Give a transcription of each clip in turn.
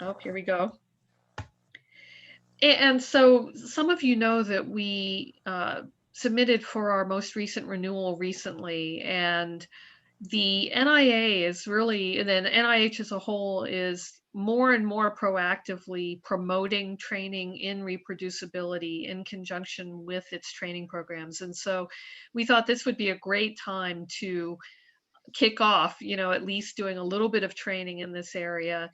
Oh, here we go. And so some of you know that we submitted for our most recent renewal recently, and the NIA is really, and then NIH as a whole is more and more proactively promoting training in reproducibility in conjunction with its training programs. And so we thought this would be a great time to kick off, at least doing a little bit of training in this area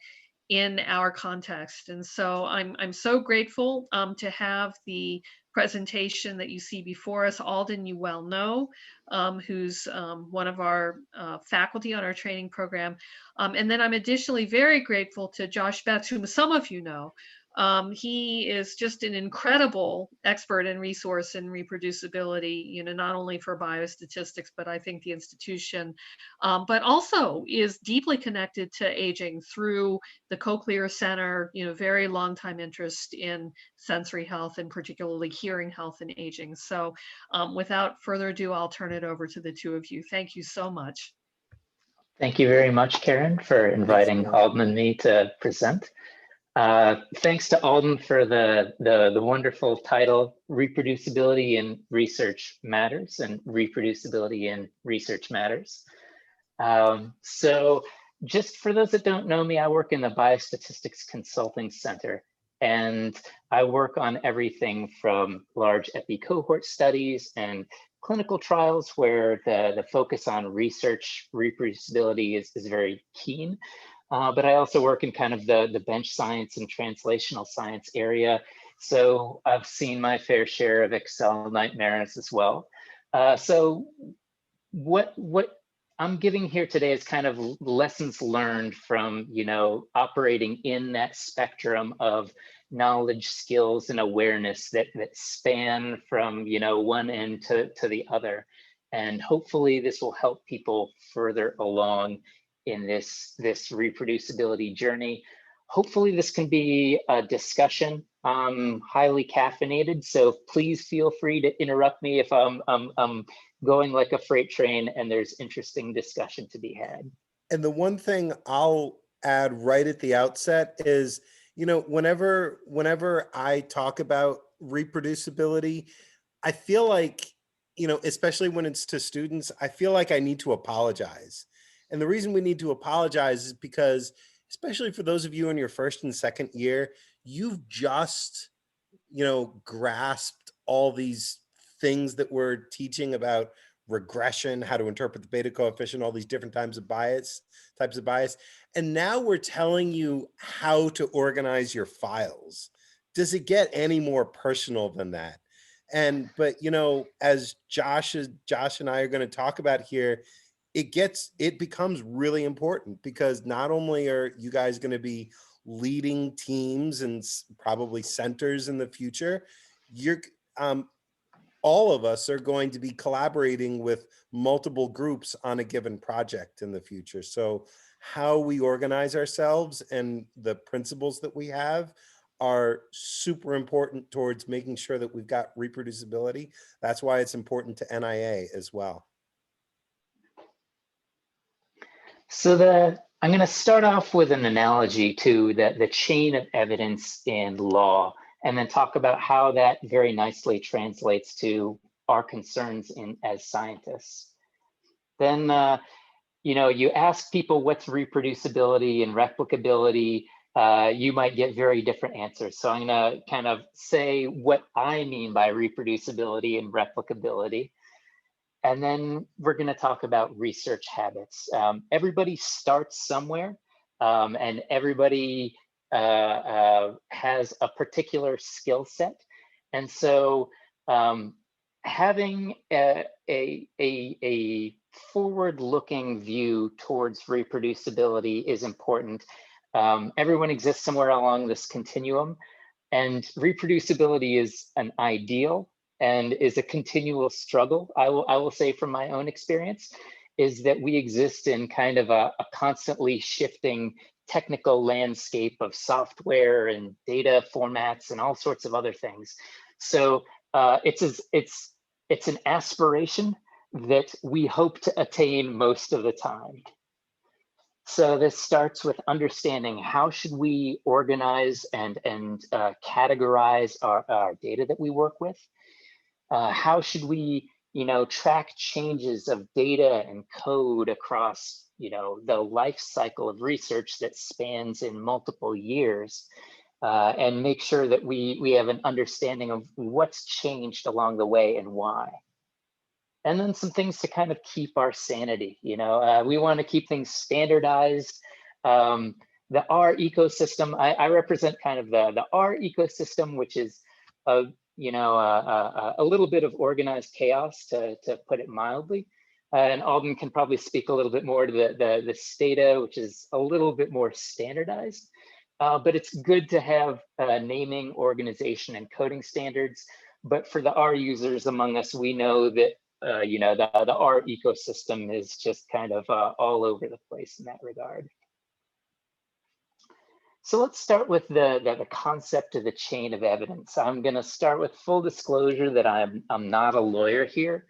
in our context. And so I'm so grateful to have the presentation that you see before us. Alden, you well know, who's one of our faculty on our training program. And then I'm additionally very grateful to Josh Betz, whom some of you know. He is just an incredible expert and resource in reproducibility, not only for biostatistics, but I think the institution, but also is deeply connected to aging through the Cochlear Center, very long time interest in sensory health and particularly hearing health and aging. So without further ado, I'll turn it over to the two of you. Thank you so much. Thank you very much, Karen, for inviting Alden and me to present. Thanks to Alden for the wonderful title, Reproducibility in Research Matters and Reproducibility in Research Matters. So just for those that don't know me, I work in the Biostatistics Consulting Center, and I work on everything from large epi cohort studies and clinical trials where the focus on research reproducibility is very keen. But I also work in kind of the bench science and translational science area. So I've seen my fair share of Excel nightmares as well. So what I'm giving here today is kind of lessons learned from, operating in that spectrum of knowledge, skills, and awareness that span from, one end to the other. And hopefully this will help people further along in this reproducibility journey. Hopefully this can be a discussion, highly caffeinated, so please feel free to interrupt me if I'm going like a freight train and there's interesting discussion to be had. And the one thing I'll add right at the outset is, whenever I talk about reproducibility, I feel like, especially when it's to students, I feel like I need to apologize. And the reason we need to apologize is because, especially for those of you in your first and second year, you've just, grasped all these things that we're teaching about regression, how to interpret the beta coefficient, all these different types of bias. And now we're telling you how to organize your files. Does it get any more personal than that? But as Josh and I are going to talk about here, it becomes really important, because not only are you guys going to be leading teams and probably centers in the future, all of us are going to be collaborating with multiple groups on a given project in the future. So how we organize ourselves and the principles that we have are super important towards making sure that we've got reproducibility. That's why it's important to NIA as well. So I'm going to start off with an analogy to the chain of evidence in law, and then talk about how that very nicely translates to our concerns as scientists. Then, you ask people what's reproducibility and replicability, you might get very different answers. So I'm going to kind of say what I mean by reproducibility and replicability. And then we're going to talk about research habits. Everybody starts somewhere, and everybody has a particular skill set. And so having a forward-looking view towards reproducibility is important. Everyone exists somewhere along this continuum, and reproducibility is an ideal and is a continual struggle. I will say from my own experience, is that we exist in kind of a constantly shifting technical landscape of software and data formats and all sorts of other things. So it's an aspiration that we hope to attain most of the time. So this starts with understanding how should we organize and categorize our data that we work with. How should we, track changes of data and code across, the life cycle of research that spans in multiple years, and make sure that we have an understanding of what's changed along the way and why. And then some things to kind of keep our sanity. We want to keep things standardized. The R ecosystem, I represent kind of the R ecosystem, which is a little bit of organized chaos, to put it mildly. And Alden can probably speak a little bit more to the Stata, which is a little bit more standardized. But it's good to have naming, organization, and coding standards. But for the R users among us, we know that the R ecosystem is just kind of all over the place in that regard. So let's start with the concept of the chain of evidence. I'm going to start with full disclosure that I'm not a lawyer here,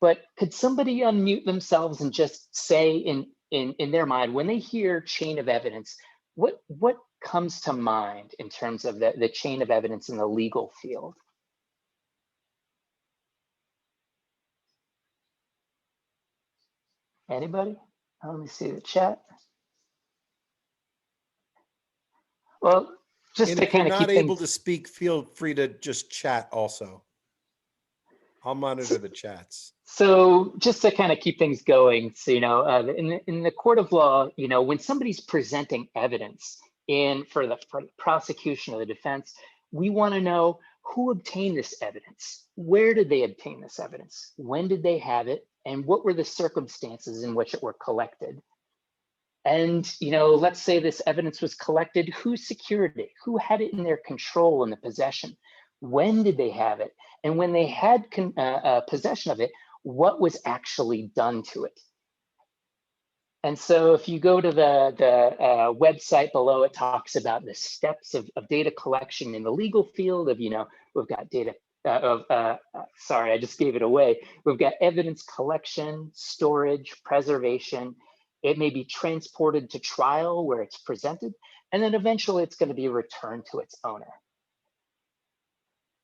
but could somebody unmute themselves and just say in their mind, when they hear chain of evidence, what comes to mind in terms of the chain of evidence in the legal field? Anybody? Let me see the chat. Well, just to kind of keep things. If you're not able to speak, feel free to just chat also. I'll monitor the chats. So just to kind of keep things going, so in the court of law, when somebody's presenting evidence for the prosecution or the defense, we want to know who obtained this evidence, where did they obtain this evidence, when did they have it, and what were the circumstances in which it were collected. And let's say this evidence was collected, who secured it, who had it in their control and the possession, when did they have it, and when they had possession of it, what was actually done to it. And so if you go to the website below, it talks about the steps of data collection in the legal field of, we've got data sorry, I just gave it away. We've got evidence collection, storage, preservation. It may be transported to trial where it's presented, and then eventually it's going to be returned to its owner.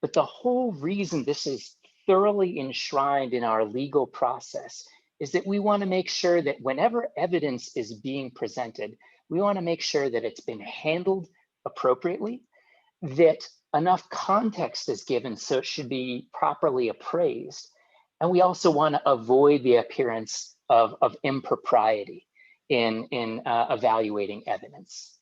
But the whole reason this is thoroughly enshrined in our legal process is that we want to make sure that whenever evidence is being presented, we want to make sure that it's been handled appropriately, that enough context is given so it should be properly appraised. And we also want to avoid the appearance of impropriety in evaluating evidence.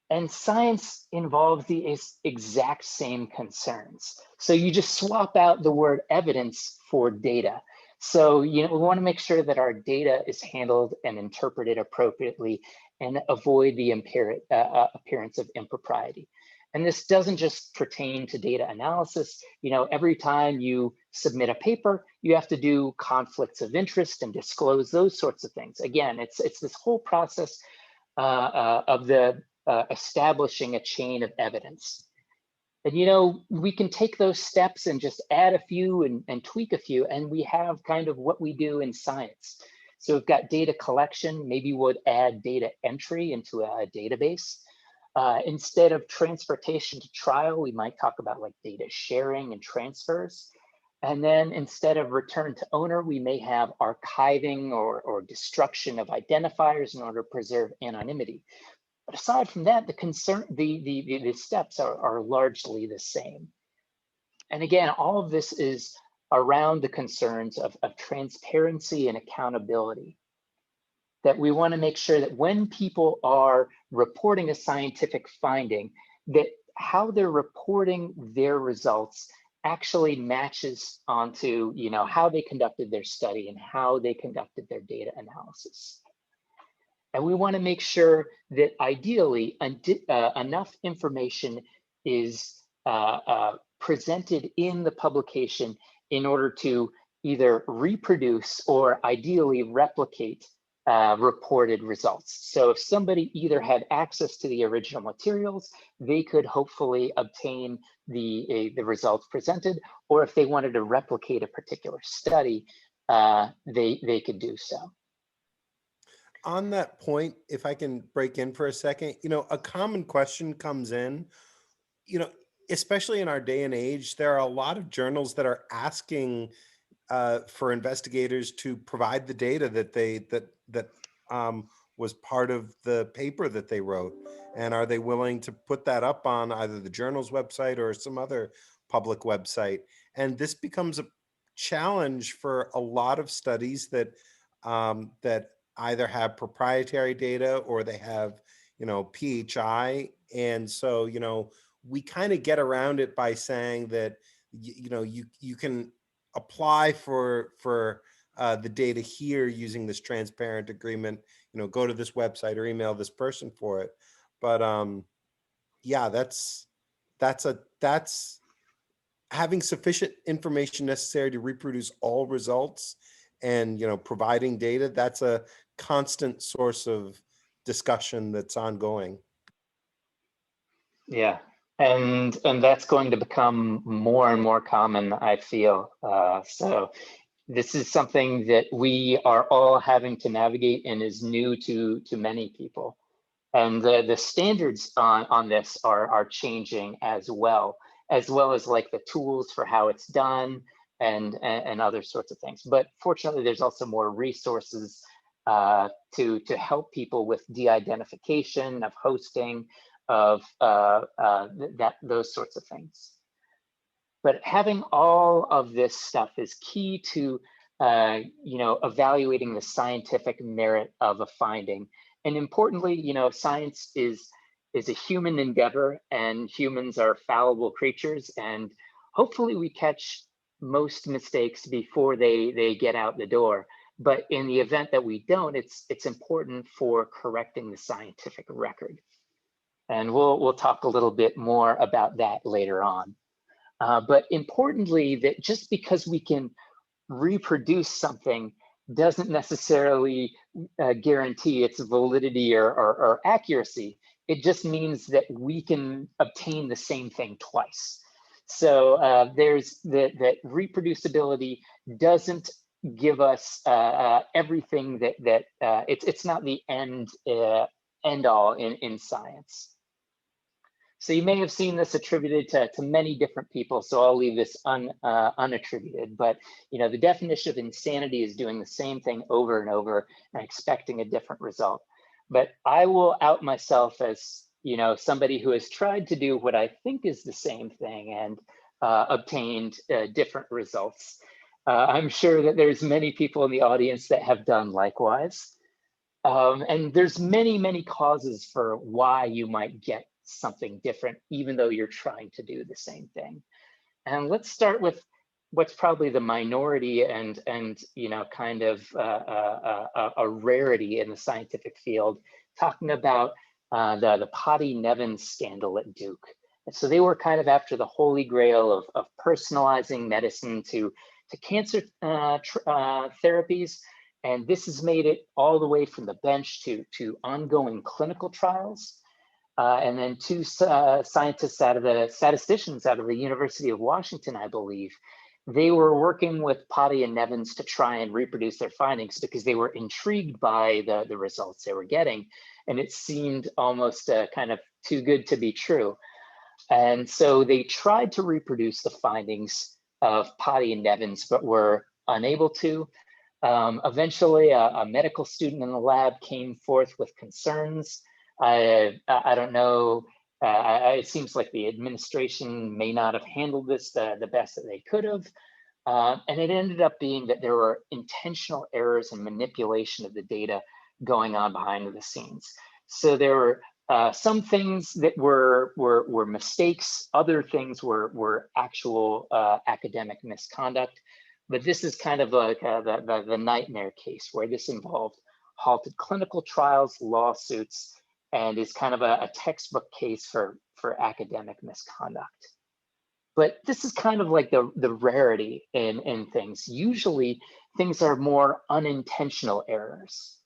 And science involves the exact same concerns. So you just swap out the word evidence for data. So we want to make sure that our data is handled and interpreted appropriately and avoid the appearance of impropriety. And this doesn't just pertain to data analysis. Every time you submit a paper, you have to do conflicts of interest and disclose those sorts of things. Again, it's this whole process of establishing a chain of evidence. And we can take those steps and just add a few and tweak a few, and we have kind of what we do in science. So we've got data collection. Maybe we'll add data entry into a database. Instead of transportation to trial, we might talk about like data sharing and transfers. And then instead of return to owner, we may have archiving or destruction of identifiers in order to preserve anonymity. But aside from that, the steps are largely the same. And again, all of this is around the concerns of transparency and accountability. That we want to make sure that when people are reporting a scientific finding, that how they're reporting their results actually matches onto how they conducted their study and how they conducted their data analysis. And we want to make sure that ideally enough information is presented in the publication in order to either reproduce or ideally replicate reported results. So if somebody either had access to the original materials, they could hopefully obtain the results presented, or if they wanted to replicate a particular study, they could do so. On that point, if I can break in for a second, a common question comes in, you know, especially in our day and age, there are a lot of journals that are asking for investigators to provide the data that was part of the paper that they wrote, and are they willing to put that up on either the journal's website or some other public website? And this becomes a challenge for a lot of studies that either have proprietary data or they have PHI, and so we kind of get around it by saying that you can apply for the data here using this transparent agreement, go to this website or email this person for it. But yeah, that's having sufficient information necessary to reproduce all results, and providing data, that's a constant source of discussion that's ongoing. Yeah, and that's going to become more and more common, I feel. So this is something that we are all having to navigate and is new to many people. And the standards on this are changing as well as like the tools for how it's done and other sorts of things. But fortunately, there's also more resources to help people with de-identification, of hosting, of those sorts of things. But having all of this stuff is key to evaluating the scientific merit of a finding. And importantly, science is a human endeavor, and humans are fallible creatures, and hopefully we catch most mistakes before they get out the door. But in the event that we don't, it's important for correcting the scientific record. And we'll talk a little bit more about that later on. But importantly, that just because we can reproduce something doesn't necessarily guarantee its validity or accuracy. It just means that we can obtain the same thing twice. So there's that reproducibility doesn't give us everything that it's not the end all in science. So you may have seen this attributed to many different people, so I'll leave this unattributed. But the definition of insanity is doing the same thing over and over and expecting a different result. But I will out myself as somebody who has tried to do what I think is the same thing and obtained different results. I'm sure that there's many people in the audience that have done likewise. And there's many causes for why you might get something different, even though you're trying to do the same thing. And let's start with what's probably the minority and kind of a rarity in the scientific field, talking about the Potti Nevins scandal at Duke. And so they were kind of after the holy grail of personalizing medicine to cancer therapies. And this has made it all the way from the bench to ongoing clinical trials. And then two statisticians out of the University of Washington, I believe, they were working with Potti and Nevins to try and reproduce their findings because they were intrigued by the results they were getting. And it seemed almost kind of too good to be true. And so they tried to reproduce the findings of Potti and Nevins, but were unable to. Eventually, a medical student in the lab came forth with concerns. I don't know, it seems like the administration may not have handled this the best that they could have. And it ended up being that there were intentional errors and manipulation of the data going on behind the scenes. So there were some things that were mistakes, other things were actual academic misconduct. But this is kind of like the nightmare case where this involved halted clinical trials, lawsuits, and is kind of a textbook case for academic misconduct. But this is kind of like the rarity in things. Usually things are more unintentional errors.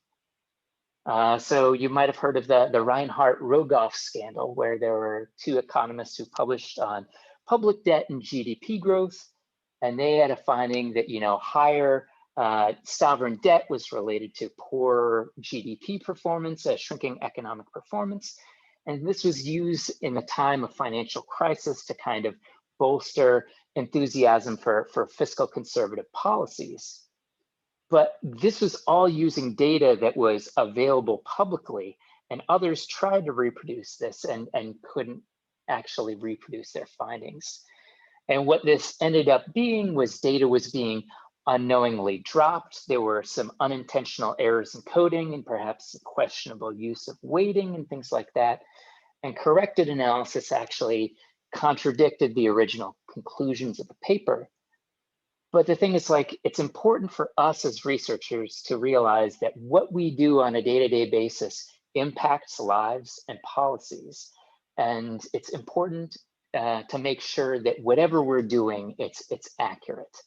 So you might have heard of the Reinhardt-Rogoff scandal, where there were two economists who published on public debt and GDP growth. And they had a finding that higher Sovereign debt was related to poor GDP performance, shrinking economic performance. And this was used in a time of financial crisis to kind of bolster enthusiasm for fiscal conservative policies. But this was all using data that was available publicly, and others tried to reproduce this and couldn't actually reproduce their findings. And what this ended up being was data was being unknowingly dropped. There were some unintentional errors in coding and perhaps questionable use of weighting and things like that. And corrected analysis actually contradicted the original conclusions of the paper. But the thing is, like, it's important for us as researchers to realize that what we do on a day-to-day basis impacts lives and policies. And it's important to make sure that whatever we're doing, it's accurate.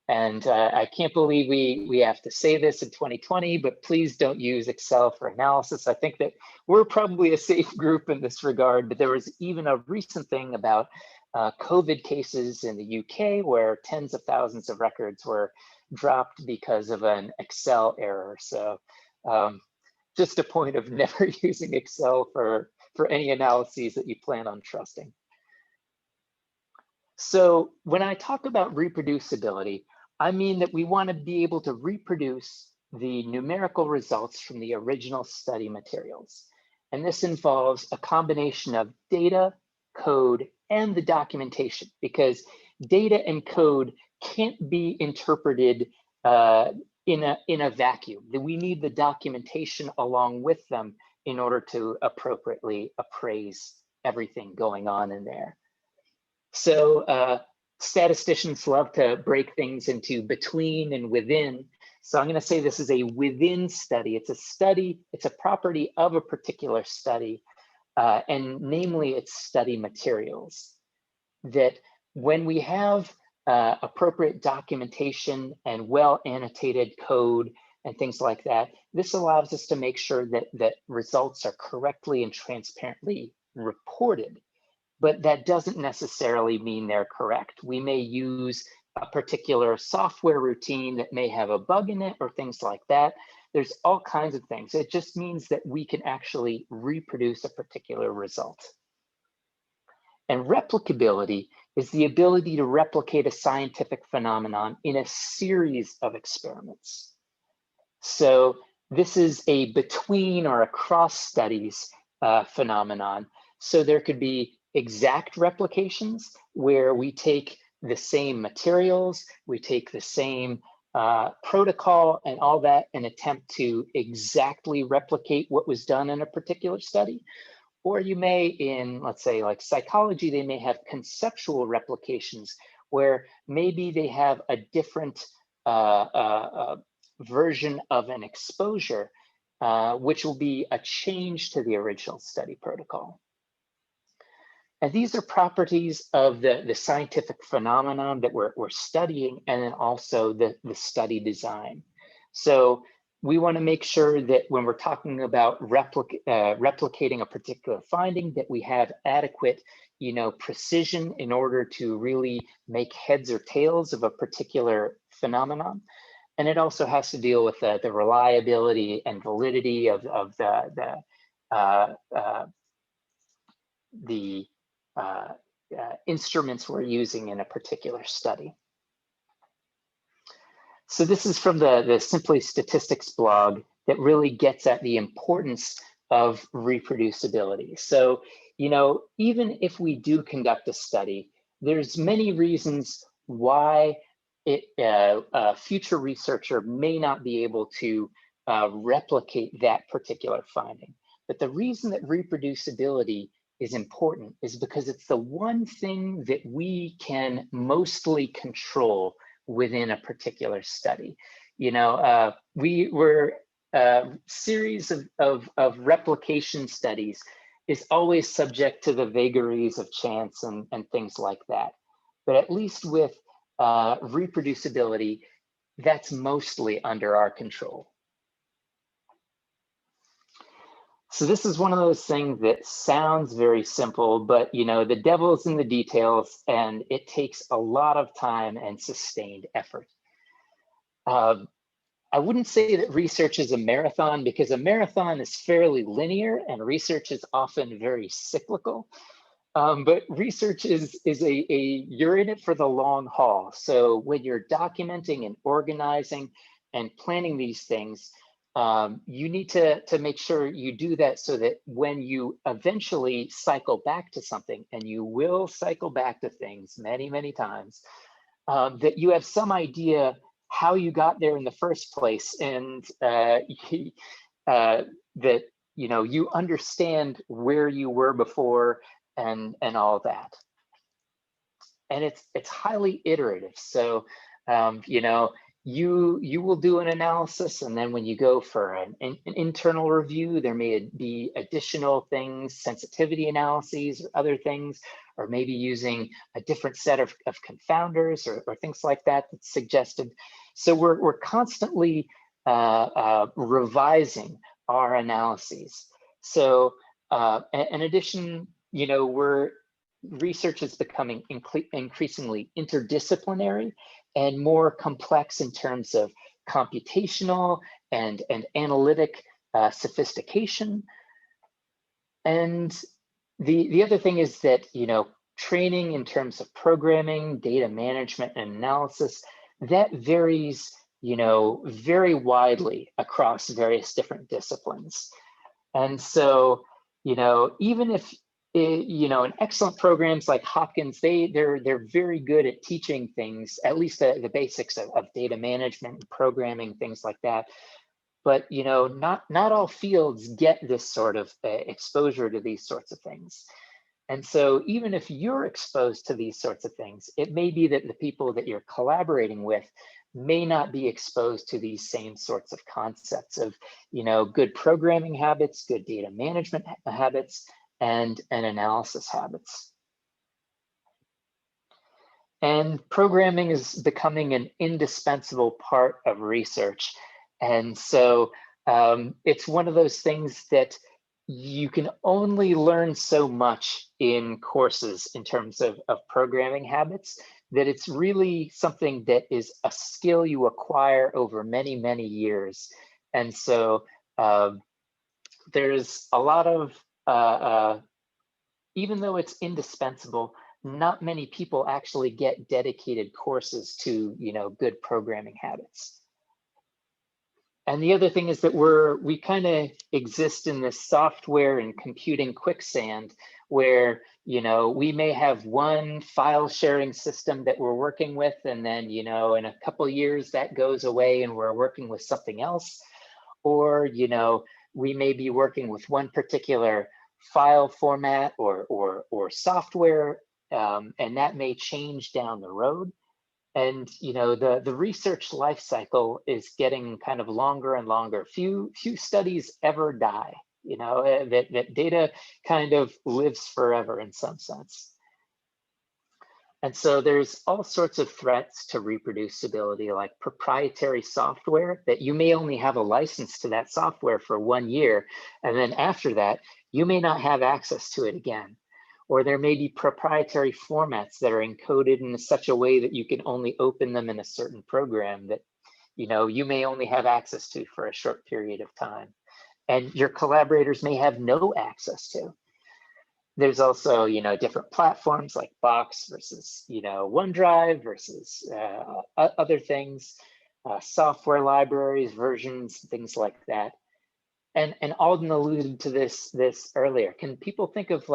And I can't believe we have to say this in 2020, but please don't use Excel for analysis. I think that we're probably a safe group in this regard, but there was even a recent thing about COVID cases in the UK where tens of thousands of records were dropped because of an Excel error. So just a point of never using Excel for any analyses that you plan on trusting. So when I talk about reproducibility, I mean that we want to be able to reproduce the numerical results from the original study materials. And this involves a combination of data, code, and the documentation, because data and code can't be interpreted in a vacuum. We need the documentation along with them in order to appropriately appraise everything going on in there. So statisticians love to break things into between and within. So I'm going to say this is a within study. It's a study, it's a property of a particular study, and namely its study materials. That when we have appropriate documentation and well annotated code and things like that, this allows us to make sure that results are correctly and transparently reported. But that doesn't necessarily mean they're correct. We may use a particular software routine that may have a bug in it or things like that. There's all kinds of things. It just means that we can actually reproduce a particular result. And replicability is the ability to replicate a scientific phenomenon in a series of experiments. So this is a between or across studies phenomenon. So there could be exact replications where we take the same materials, we take the same protocol and all that and attempt to exactly replicate what was done in a particular study. Or you may, in, let's say, like psychology, they may have conceptual replications where maybe they have a different version of an exposure, which will be a change to the original study protocol. And these are properties of the scientific phenomenon that we're studying, and then also the study design. So we want to make sure that when we're talking about replicating a particular finding, that we have adequate, precision in order to really make heads or tails of a particular phenomenon. And it also has to deal with the reliability and validity of the instruments we're using in a particular study. So this is from the Simply Statistics blog that really gets at the importance of reproducibility. So, even if we do conduct a study, there's many reasons why a future researcher may not be able to replicate that particular finding. But the reason that reproducibility is important is because it's the one thing that we can mostly control within a particular study. We were series of replication studies is always subject to the vagaries of chance and things like that. But at least with reproducibility, that's mostly under our control. So this is one of those things that sounds very simple, but the devil's in the details, and it takes a lot of time and sustained effort. I wouldn't say that research is a marathon, because a marathon is fairly linear and research is often very cyclical. But research is you're in it for the long haul. So when you're documenting and organizing and planning these things, you need to make sure you do that so that when you eventually cycle back to something, and you will cycle back to things many, many times, that you have some idea how you got there in the first place, and that you understand where you were before, and all that. And it's highly iterative. So you will do an analysis, and then when you go for an internal review, there may be additional things, sensitivity analyses or other things, or maybe using a different set of confounders or things like that that's suggested. So we're constantly revising our analyses. So in addition, research is becoming increasingly interdisciplinary and more complex in terms of computational and analytic sophistication. And the other thing is that, training in terms of programming, data management, and analysis, that varies, very widely across various different disciplines. And so, even if in excellent programs like Hopkins, they're very good at teaching things, at least the basics of data management and programming, things like that. But not all fields get this sort of exposure to these sorts of things. And so even if you're exposed to these sorts of things, it may be that the people that you're collaborating with may not be exposed to these same sorts of concepts of good programming habits, good data management habits, and analysis habits. And programming is becoming an indispensable part of research. And so it's one of those things that you can only learn so much in courses in terms of programming habits, that it's really something that is a skill you acquire over many, many years. And so there's a lot of, even though it's indispensable, not many people actually get dedicated courses to, good programming habits. And the other thing is that we kind of exist in this software and computing quicksand where, we may have one file sharing system that we're working with, and then, in a couple of years that goes away and we're working with something else. Or, we may be working with one particular file format or software, and that may change down the road. And the research life cycle is getting kind of longer and longer. Few studies ever die. That data kind of lives forever in some sense. And so there's all sorts of threats to reproducibility, like proprietary software that you may only have a license to that software for 1 year, and then after that you may not have access to it again. Or there may be proprietary formats that are encoded in such a way that you can only open them in a certain program that you may only have access to for a short period of time, and your collaborators may have no access to. There's also different platforms like Box versus OneDrive versus other things, software libraries, versions, things like that. And Alden alluded to this earlier. Can people think of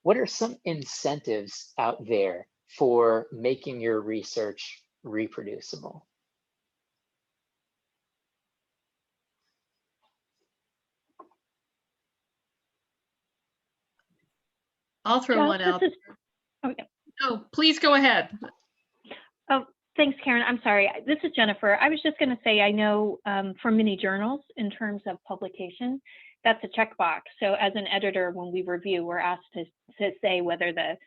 what are some incentives out there for making your research reproducible? I'll throw one out. No, please go ahead. Oh, thanks, Karen. I'm sorry. This is Jennifer. I was just going to say, I know for many journals, in terms of publication, that's a checkbox. So as an editor, when we review, we're asked to say whether the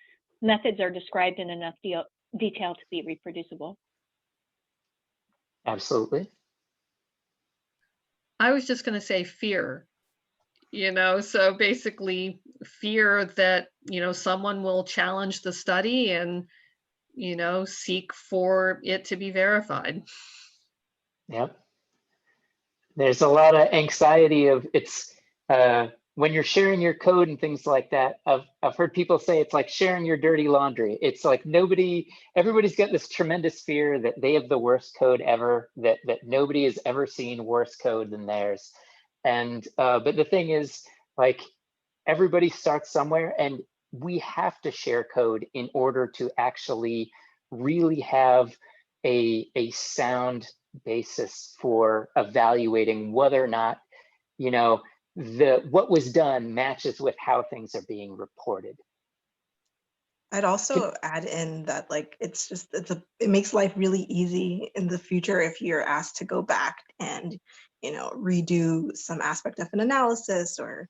methods are described in enough detail to be reproducible. Absolutely. I was just going to say fear. So basically fear that, someone will challenge the study and, seek for it to be verified. Yep. There's a lot of anxiety of it's when you're sharing your code and things like that. I've heard people say it's like sharing your dirty laundry. It's like everybody's got this tremendous fear that they have the worst code ever, that nobody has ever seen worse code than theirs. And but the thing is, like, everybody starts somewhere, and we have to share code in order to actually really have a sound basis for evaluating whether or not, you know, what was done matches with how things are being reported. I'd also add in that, like, it makes life really easy in the future if you're asked to go back and, you know, redo some aspect of an analysis or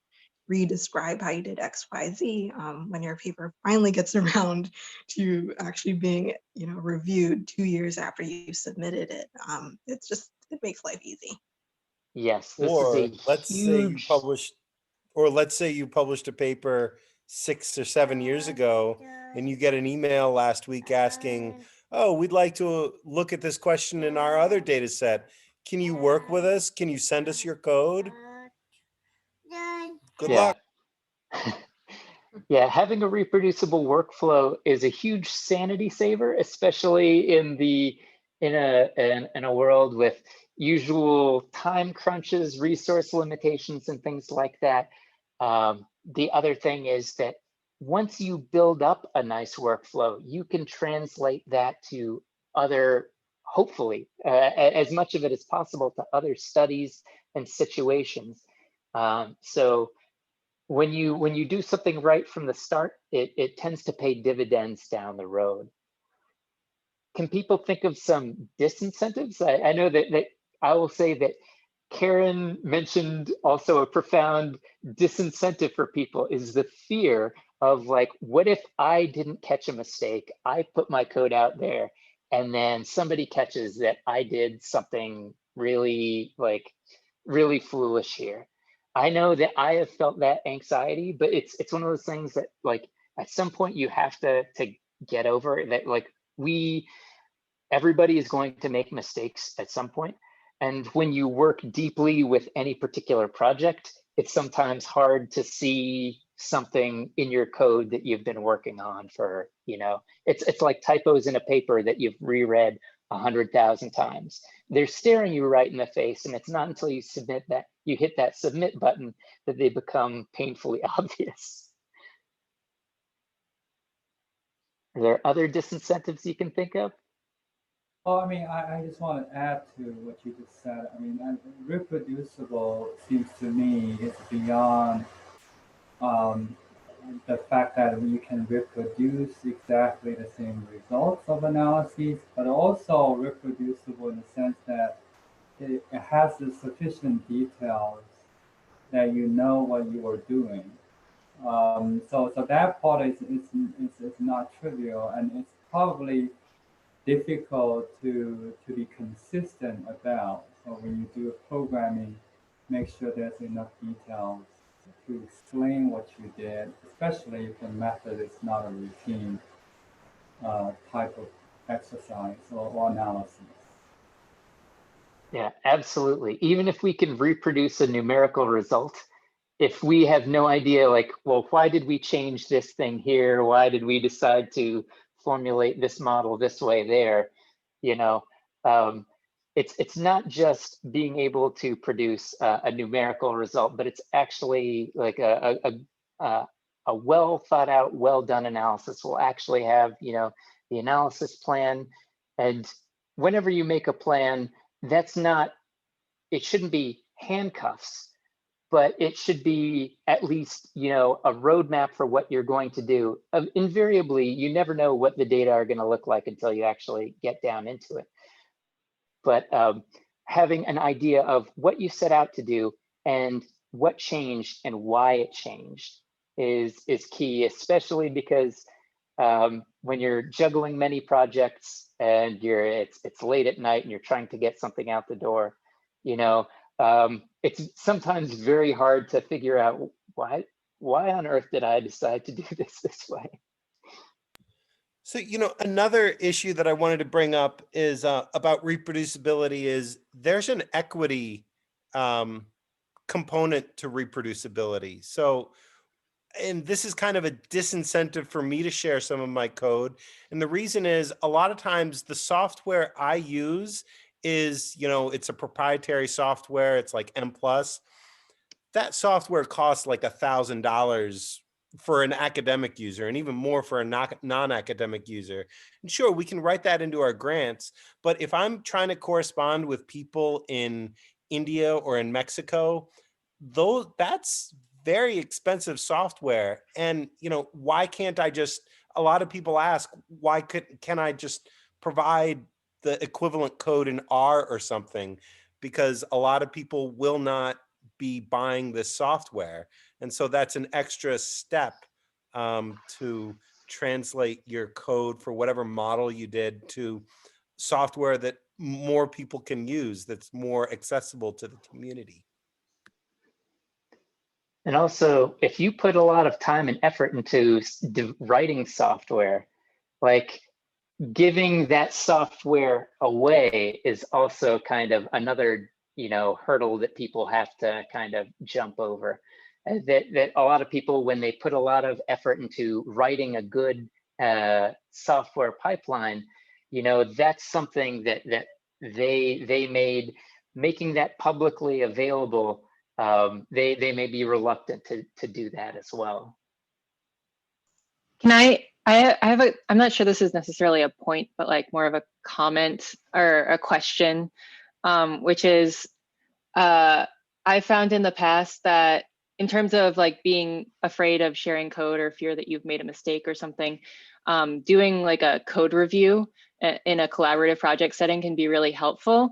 re-describe how you did X, Y, Z when your paper finally gets around to actually being, you know, reviewed 2 years after you submitted it. It makes life easy. Yes, this Or is a let's say huge. you published a paper 6 or 7 years ago, and you get an email last week asking, "Oh, we'd like to look at this question in our other data set. Can you work with us? Can you send us your code?" Good luck. Yeah, having a reproducible workflow is a huge sanity saver, especially in a world with usual time crunches, resource limitations, and things like that. The other thing is that once you build up a nice workflow, you can translate that to other, hopefully, as much of it as possible, to other studies and situations. So when you do something right from the start, it tends to pay dividends down the road. Can people think of some disincentives? I know that I will say that Karen mentioned also a profound disincentive for people is the fear of, like, what if I didn't catch a mistake? I put my code out there and then somebody catches that I did something really foolish here. I know that I have felt that anxiety, but it's one of those things that, like, at some point you have to get over it, that, like, everybody is going to make mistakes at some point. And when you work deeply with any particular project, it's sometimes hard to see something in your code that you've been working on for, it's like typos in a paper that you've reread 100,000 times. They're staring you right in the face, and it's not until you hit that submit button that they become painfully obvious. Are there other disincentives you can think of? Well, I mean, I just want to add to what you just said. I mean, reproducible seems to me is beyond the fact that you can reproduce exactly the same results of analyses, but also reproducible in the sense that it has the sufficient details that you know what you are doing. So that part is not trivial, and it's probably difficult to be consistent about. So when you do programming, make sure there's enough details to explain what you did, especially if the method is not a routine type of exercise or analysis. Yeah, absolutely. Even if we can reproduce a numerical result, if we have no idea, like, well, why did we change this thing here? Why did we decide to formulate this model this way there? It's not just being able to produce a numerical result, but it's actually like a well thought out, well done analysis will actually have, the analysis plan. And whenever you make a plan, it shouldn't be handcuffs, but it should be at least, a roadmap for what you're going to do. Invariably, you never know what the data are going to look like until you actually get down into it. But having an idea of what you set out to do and what changed and why it changed is key, especially because when you're juggling many projects and it's late at night and you're trying to get something out the door, it's sometimes very hard to figure out why on earth did I decide to do this way. So, another issue that I wanted to bring up is about reproducibility is there's an equity component to reproducibility. So, and this is kind of a disincentive for me to share some of my code. And the reason is a lot of times the software I use is, it's a proprietary software. It's like M+. That software costs like $1,000 for an academic user and even more for a non-academic user. And sure, we can write that into our grants, but if I'm trying to correspond with people in India or in Mexico, that's very expensive software. And why can't I just, a lot of people ask, can I just provide the equivalent code in R or something? Because a lot of people will not be buying this software. And so that's an extra step to translate your code for whatever model you did to software that more people can use, that's more accessible to the community. And also, if you put a lot of time and effort into writing software, like giving that software away is also kind of another, hurdle that people have to kind of jump over. That a lot of people, when they put a lot of effort into writing a good software pipeline, that's something that they made. Making that publicly available, they may be reluctant to do that as well. Can I have I'm not sure this is necessarily a point, but like more of a comment or a question, which is, I found in the past that in terms of like being afraid of sharing code or fear that you've made a mistake or something, doing like a code review in a collaborative project setting can be really helpful.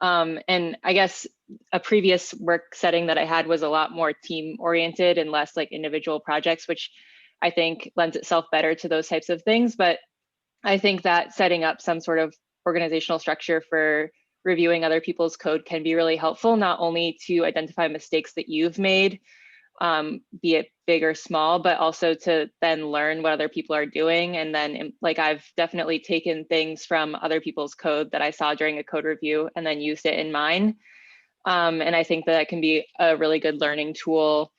And I guess a previous work setting that I had was a lot more team oriented and less like individual projects, which I think lends itself better to those types of things. But I think that setting up some sort of organizational structure for reviewing other people's code can be really helpful, not only to identify mistakes that you've made, be it big or small, but also to then learn what other people are doing. And then like I've definitely taken things from other people's code that I saw during a code review and then used it in mine. And I think that can be a really good learning tool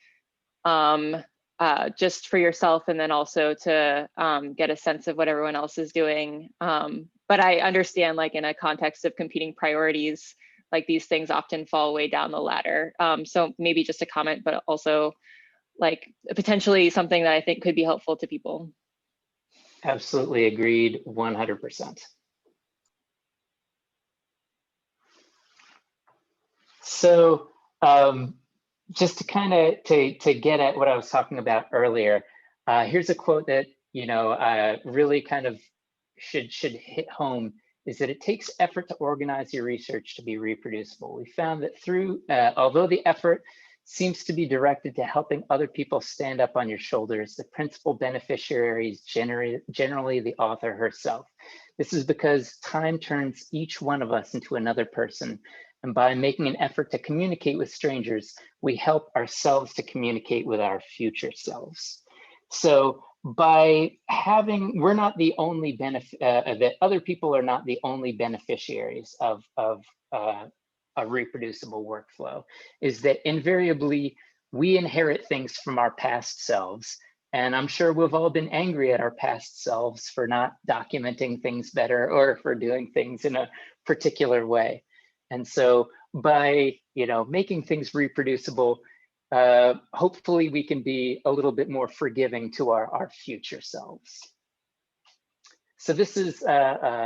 just for yourself, and then also to get a sense of what everyone else is doing. But I understand, like in a context of competing priorities, like these things often fall way down the ladder. So maybe just a comment, but also like potentially something that I think could be helpful to people. Absolutely agreed, 100%. So just to kind of to get at what I was talking about earlier, here's a quote that really kind of should hit home, is that it takes effort to organize your research to be reproducible. We found that although the effort seems to be directed to helping other people stand up on your shoulders, the principal beneficiary is generally the author herself. This is because time turns each one of us into another person. And by making an effort to communicate with strangers, we help ourselves to communicate with our future selves. So by we're not the only that other people are not the only beneficiaries of a reproducible workflow, is that invariably we inherit things from our past selves. And I'm sure we've all been angry at our past selves for not documenting things better or for doing things in a particular way. And so by making things reproducible, hopefully we can be a little bit more forgiving to our future selves. So this is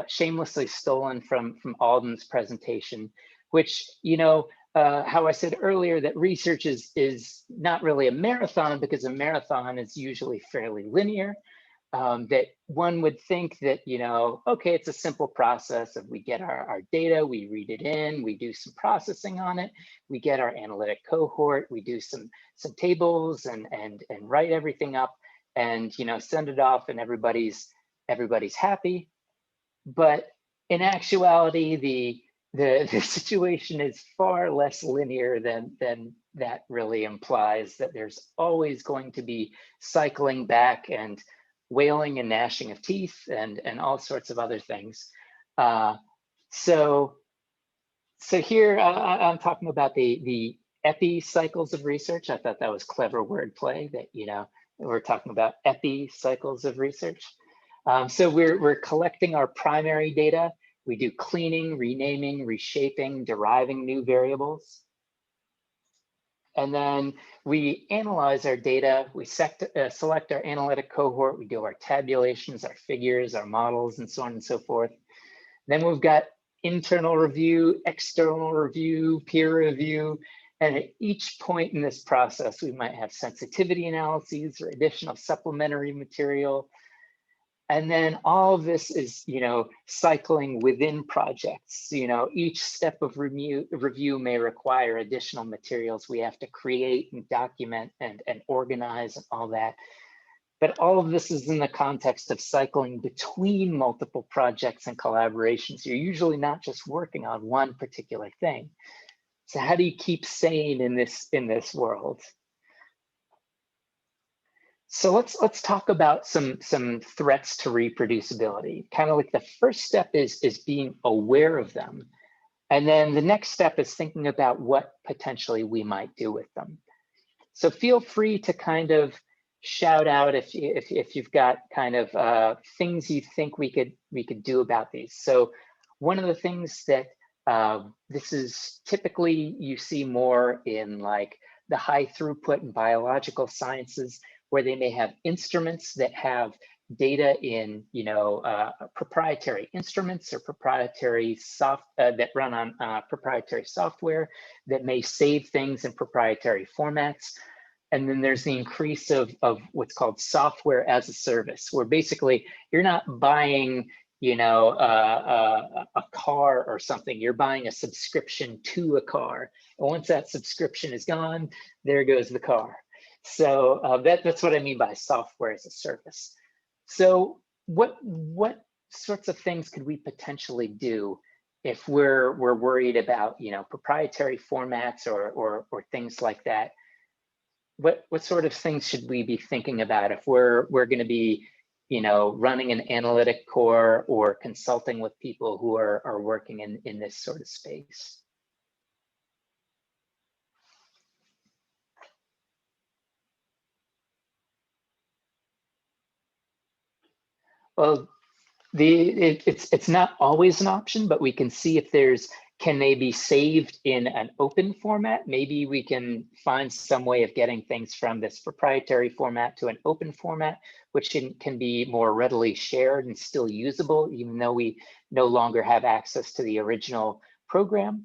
shamelessly stolen from Alden's presentation, which, how I said earlier that research is not really a marathon, because a marathon is usually fairly linear. That one would think that, okay, it's a simple process of we get our data, we read it in, we do some processing on it, we get our analytic cohort, we do some tables and write everything up and, send it off, and everybody's happy. But in actuality, the situation is far less linear than that really implies, that there's always going to be cycling back and wailing and gnashing of teeth and all sorts of other things. So here I'm talking about the epi cycles of research. I thought that was clever wordplay that, you know, we're talking about epi cycles of research. So we're collecting our primary data. We do cleaning, renaming, reshaping, deriving new variables. And then we analyze our data. We select our analytic cohort. We do our tabulations, our figures, our models, and so on and so forth. Then we've got internal review, external review, peer review. And at each point in this process, we might have sensitivity analyses or additional supplementary material. And then all of this is, you know, cycling within projects. You know, each step of review may require additional materials we have to create and document and organize and all that. But all of this is in the context of cycling between multiple projects and collaborations. You're usually not just working on one particular thing. So how do you keep sane in this world? So let's talk about some threats to reproducibility. Kind of like the first step is being aware of them. And then the next step is thinking about what potentially we might do with them. So feel free to kind of shout out if you've got kind of things you think we could do about these. So one of the things that this is typically you see more in like the high throughput and biological sciences, where they may have instruments that have data in, you know, proprietary instruments or proprietary that run on proprietary software that may save things in proprietary formats. And then there's the increase of what's called software as a service, where basically you're not buying, you know, a car or something. You're buying a subscription to a car. And once that subscription is gone, there goes the car. So that's what I mean by software as a service. So what sorts of things could we potentially do if we're worried about, you know, proprietary formats or things like that? What sort of things should we be thinking about if we're going to be, you know, running an analytic core or consulting with people who are working in this sort of space? Well, it's not always an option, but we can see if can they be saved in an open format? Maybe we can find some way of getting things from this proprietary format to an open format, which can be more readily shared and still usable, even though we no longer have access to the original program.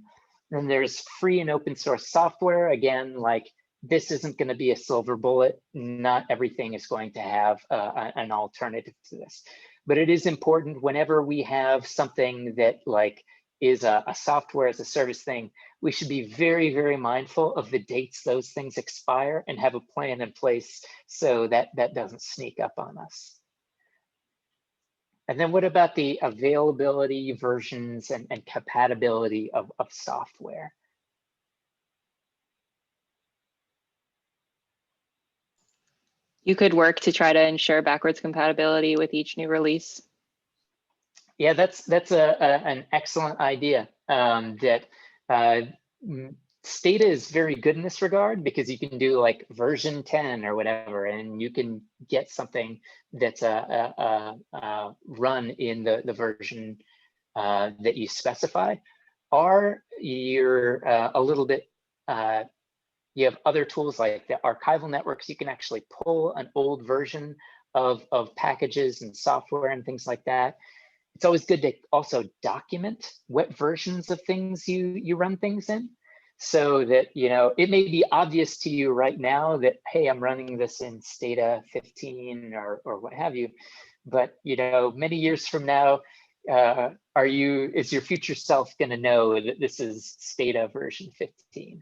Then there's free and open source software. Again, like this isn't going to be a silver bullet. Not everything is going to have an alternative to this. But it is important whenever we have something that like is a software as a service thing, we should be very, very mindful of the dates those things expire and have a plan in place so that doesn't sneak up on us. And then what about the availability, versions, and compatibility of software? You could work to try to ensure backwards compatibility with each new release. Yeah, that's an excellent idea. Stata is very good in this regard because you can do like version 10 or whatever, and you can get something that's run in the version that you specify. Or you're a little bit, you have other tools like the archival networks. You can actually pull an old version of packages and software and things like that. It's always good to also document what versions of things you run things in, so that, you know, it may be obvious to you right now that, hey, I'm running this in Stata 15 or what have you, but, you know, many years from now, is your future self going to know that this is Stata version 15?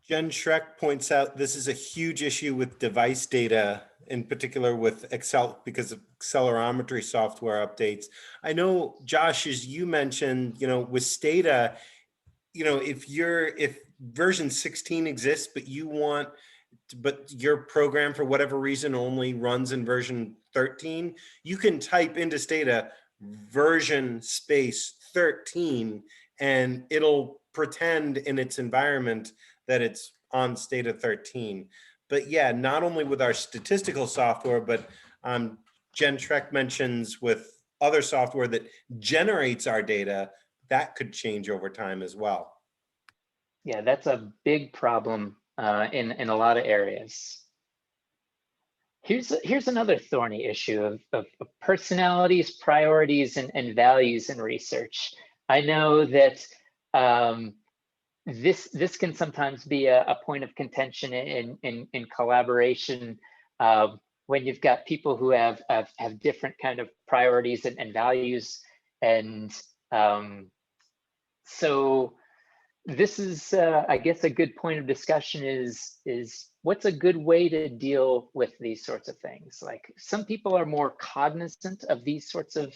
Jen Schreck points out this is a huge issue with device data, in particular with Excel, because of accelerometry software updates. I know, Josh, as you mentioned, you know, with Stata, you know, if version 16 exists, but you want but your program for whatever reason only runs in version 13, you can type into Stata version space 13 and it'll pretend in its environment that it's on Stata 13. But yeah, not only with our statistical software, but Jen Trek mentions with other software that generates our data, that could change over time as well. Yeah, that's a big problem in a lot of areas. Here's another thorny issue of personalities, priorities, and values in research. I know that this can sometimes be a point of contention in collaboration when you've got people who have different kind of priorities and values, and so this is, I guess, a good point of discussion is what's a good way to deal with these sorts of things? Like, some people are more cognizant of these sorts of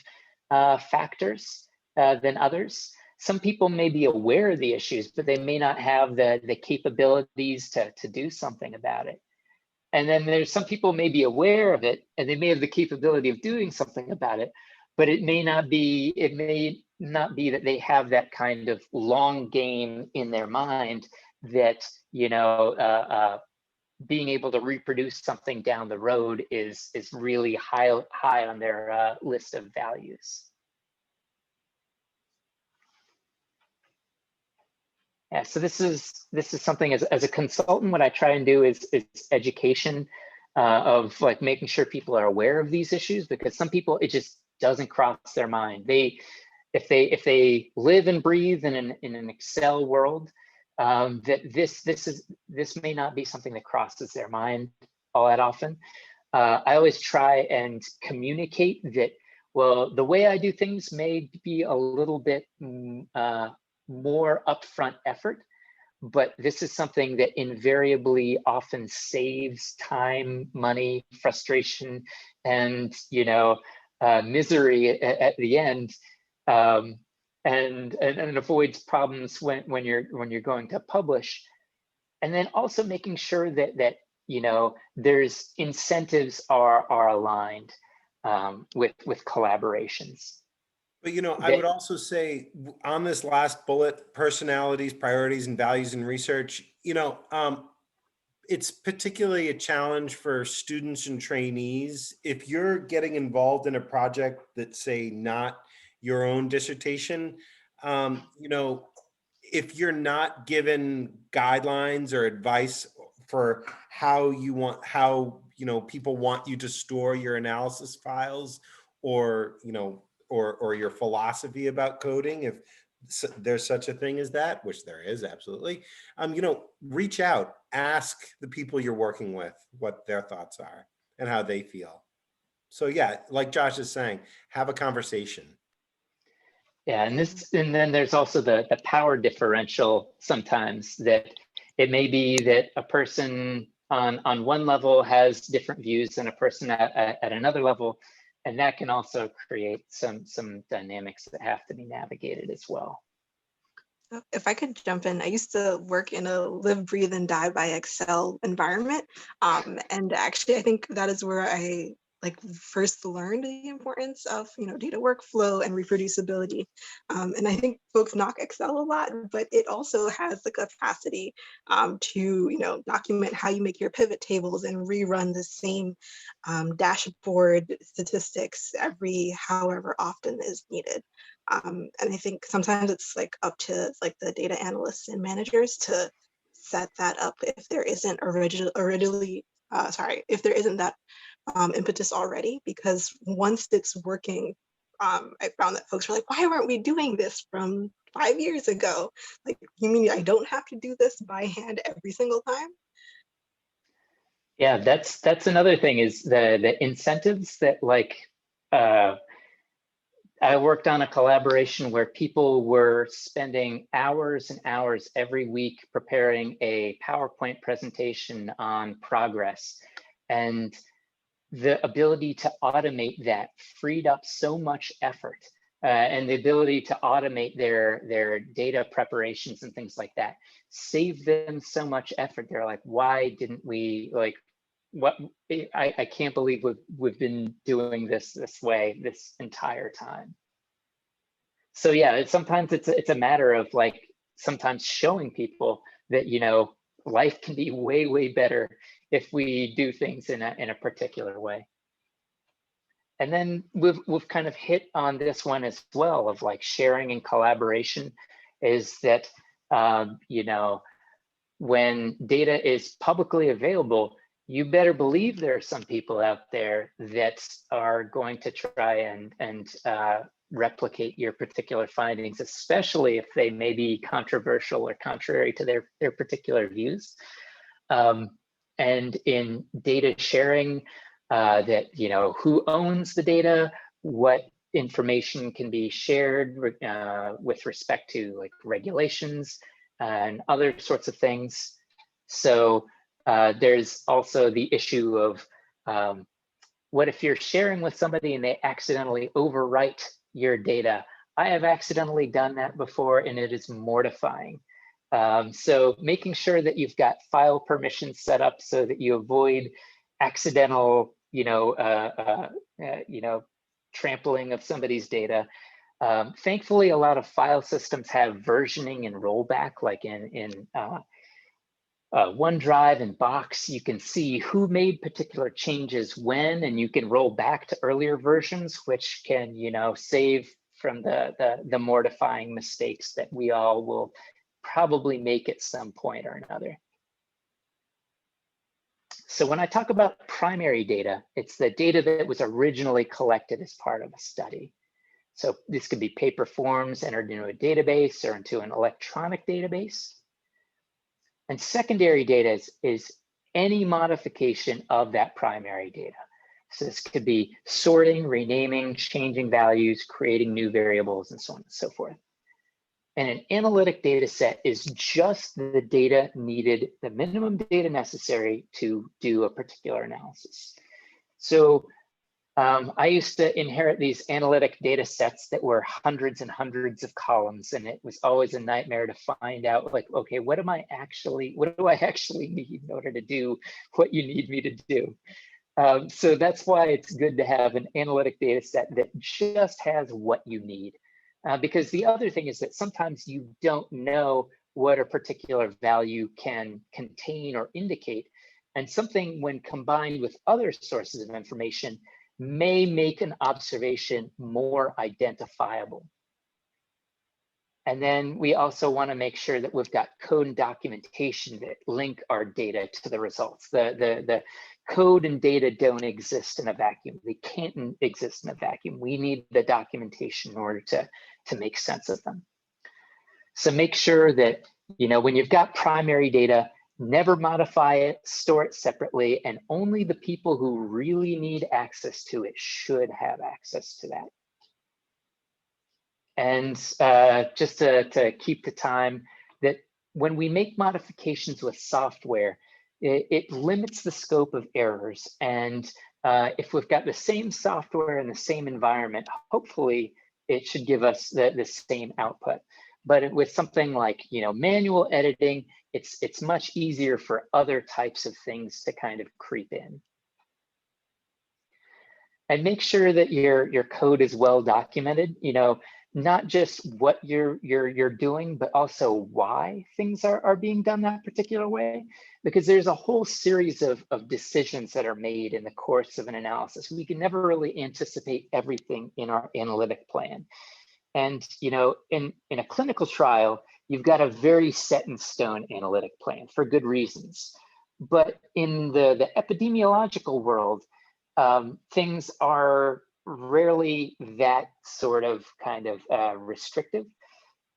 factors than others. Some people may be aware of the issues, but they may not have the capabilities to do something about it. And then there's some people may be aware of it and they may have the capability of doing something about it, but it may not be that they have that kind of long game in their mind that, you know, being able to reproduce something down the road is really high on their list of values. Yeah, so this is something as a consultant, what I try and do is education of like making sure people are aware of these issues, because some people, it just doesn't cross their mind. If they live and breathe in an Excel world, that this may not be something that crosses their mind all that often. I always try and communicate that, well, the way I do things may be a little bit more upfront effort, but this is something that invariably often saves time, money, frustration, and, you know, misery at the end, and avoids problems when you're going to publish. And then also making sure that you know, there's incentives are aligned with collaborations. But, you know, I would also say on this last bullet, personalities, priorities, and values in research, you know, it's particularly a challenge for students and trainees. If you're getting involved in a project that's, say, not your own dissertation, you know, if you're not given guidelines or advice for how you know, people want you to store your analysis files, or, you know, or your philosophy about coding, if there's such a thing as that, which there is, absolutely, you know, reach out, ask the people you're working with what their thoughts are and how they feel. So yeah, like Josh is saying, have a conversation. Yeah, and then there's also the power differential sometimes, that it may be that a person on one level has different views than a person at another level, and that can also create some dynamics that have to be navigated as well. If I could jump in, I used to work in a live, breathe, and die by Excel environment. And actually, I think that is where I first learned the importance of, you know, data workflow and reproducibility. And I think folks knock Excel a lot, but it also has the capacity to, you know, document how you make your pivot tables and rerun the same dashboard statistics every however often is needed. And I think sometimes it's like up to like the data analysts and managers to set that up if there isn't if there isn't that impetus already, because once it's working, I found that folks were like, why weren't we doing this from 5 years ago? Like, you mean I don't have to do this by hand every single time? Yeah, that's another thing, is the incentives that, like, I worked on a collaboration where people were spending hours and hours every week preparing a PowerPoint presentation on progress, and the ability to automate that freed up so much effort and the ability to automate their data preparations and things like that save them so much effort. They're like, why didn't we, like, what, I can't believe we've been doing this way this entire time. So yeah, sometimes it's a matter of like sometimes showing people that, you know, life can be way better if we do things in a particular way. And then we've kind of hit on this one as well of like sharing and collaboration, is that you know, when data is publicly available, you better believe there are some people out there that are going to try and replicate your particular findings, especially if they may be controversial or contrary to their particular views. And in data sharing, that, you know, who owns the data, what information can be shared with respect to like regulations and other sorts of things. So there's also the issue of what if you're sharing with somebody and they accidentally overwrite your data? I have accidentally done that before, and it is mortifying. So making sure that you've got file permissions set up so that you avoid accidental, you know, trampling of somebody's data. Thankfully, a lot of file systems have versioning and rollback, like in OneDrive and Box. You can see who made particular changes when, and you can roll back to earlier versions, which can, you know, save from the mortifying mistakes that we all will probably make at some point or another. So when I talk about primary data, it's the data that was originally collected as part of a study. So this could be paper forms entered into a database or into an electronic database. And secondary data is any modification of that primary data. So this could be sorting, renaming, changing values, creating new variables, and so on and so forth. And an analytic data set is just the data needed, the minimum data necessary to do a particular analysis. So I used to inherit these analytic data sets that were hundreds and hundreds of columns, and it was always a nightmare to find out, like, okay, what do I actually need in order to do what you need me to do? So that's why it's good to have an analytic data set that just has what you need. Because the other thing is that sometimes you don't know what a particular value can contain or indicate. And something, when combined with other sources of information, may make an observation more identifiable. And then we also want to make sure that we've got code and documentation that link our data to the results. The code and data don't exist in a vacuum. They can't exist in a vacuum. We need the documentation in order to make sense of them. So make sure that, you know, when you've got primary data, never modify it, store it separately, and only the people who really need access to it should have access to that. And just to keep the time, that when we make modifications with software, it limits the scope of errors. And if we've got the same software in the same environment, hopefully it should give us the same output. But with something like, you know, manual editing, it's much easier for other types of things to kind of creep in. And make sure that your code is well documented, you know, not just what you're doing, but also why things are being done that particular way. Because there's a whole series of decisions that are made in the course of an analysis. We can never really anticipate everything in our analytic plan. And, you know, in a clinical trial, you've got a very set in stone analytic plan for good reasons. But in the epidemiological world, things are rarely that sort of kind of restrictive.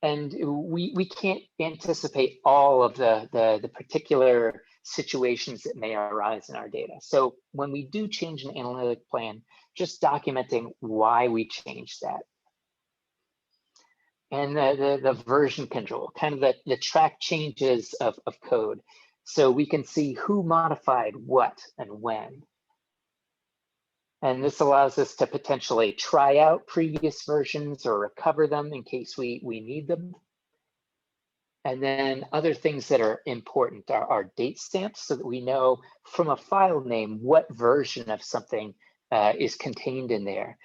And we can't anticipate all of the particular situations that may arise in our data. So when we do change an analytic plan, just documenting why we changed that. And the version control, kind of the track changes of code. So we can see who modified what and when. And this allows us to potentially try out previous versions or recover them in case we need them. And then other things that are important are date stamps, so that we know from a file name what version of something is contained in there.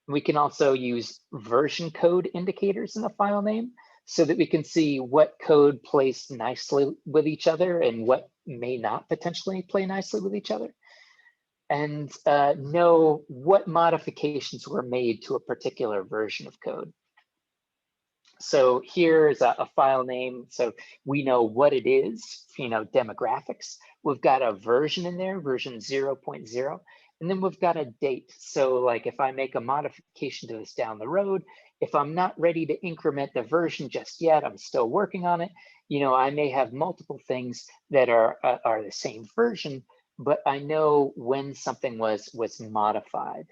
We can also use version code indicators in the file name so that we can see what code plays nicely with each other and what may not potentially play nicely with each other. And know what modifications were made to a particular version of code. So here is a file name, so we know what it is, demographics. We've got a version in there, version 0.0, and then we've got a date. So like if I make a modification to this down the road, if I'm not ready to increment the version just yet, I'm still working on it, I may have multiple things that are the same version, but I know when something was modified.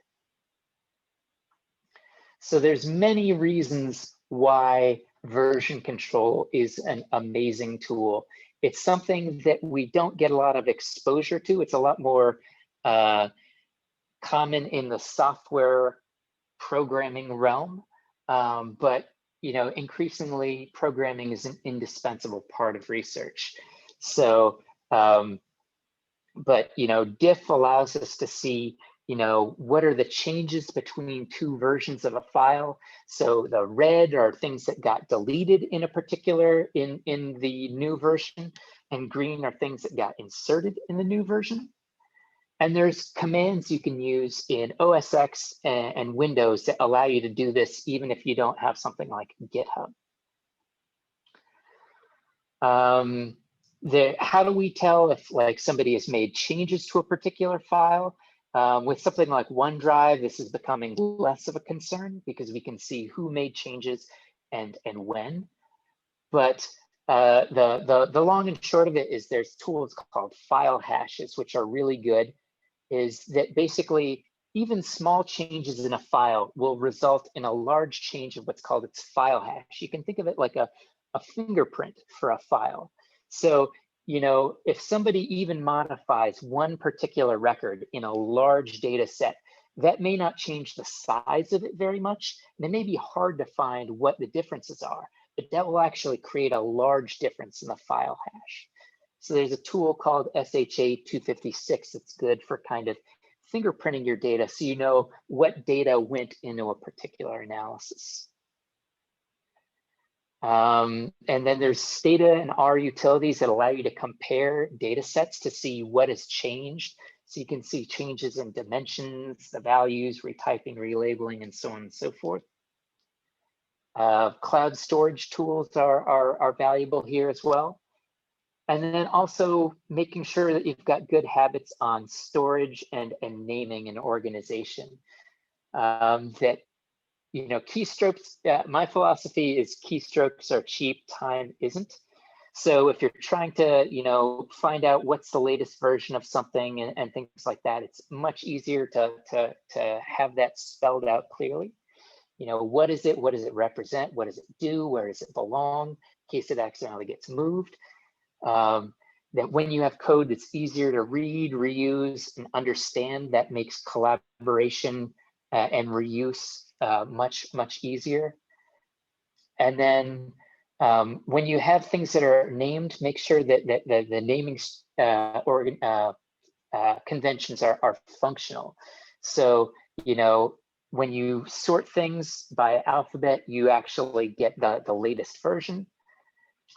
So there's many reasons why version control is an amazing tool. It's something that we don't get a lot of exposure to. It's a lot more common in the software programming realm, but increasingly programming is an indispensable part of research. So, but diff allows us to see what are the changes between two versions of a file. So the red are things that got deleted in a particular, in the new version, and green are things that got inserted in the new version. And there's commands you can use in OS X and Windows that allow you to do this even if you don't have something like GitHub. How do we tell if somebody has made changes to a particular file? With something like OneDrive, this is becoming less of a concern because we can see who made changes and when. But the long and short of it is there's tools called file hashes, which are really good. Is that basically even small changes in a file will result in a large change of what's called its file hash. You can think of it like a fingerprint for a file. So if somebody even modifies one particular record in a large data set, that may not change the size of it very much. And it may be hard to find what the differences are, but that will actually create a large difference in the file hash. So there's a tool called SHA-256 that's good for kind of fingerprinting your data so you know what data went into a particular analysis. And then there's Stata and R utilities that allow you to compare data sets to see what has changed. So you can see changes in dimensions, the values, retyping, relabeling, and so on and so forth. Cloud storage tools are valuable here as well. And then also making sure that you've got good habits on storage and naming and organization. That keystrokes, my philosophy is keystrokes are cheap, time isn't. So if you're trying to, find out what's the latest version of something and things like that, it's much easier to have that spelled out clearly. What is it? What does it represent? What does it do? Where does it belong? In case it accidentally gets moved. That when you have code that's easier to read, reuse, and understand, that makes collaboration and reuse much easier. And then when you have things that are named, make sure that the naming conventions are functional. So, when you sort things by alphabet, you actually get the latest version.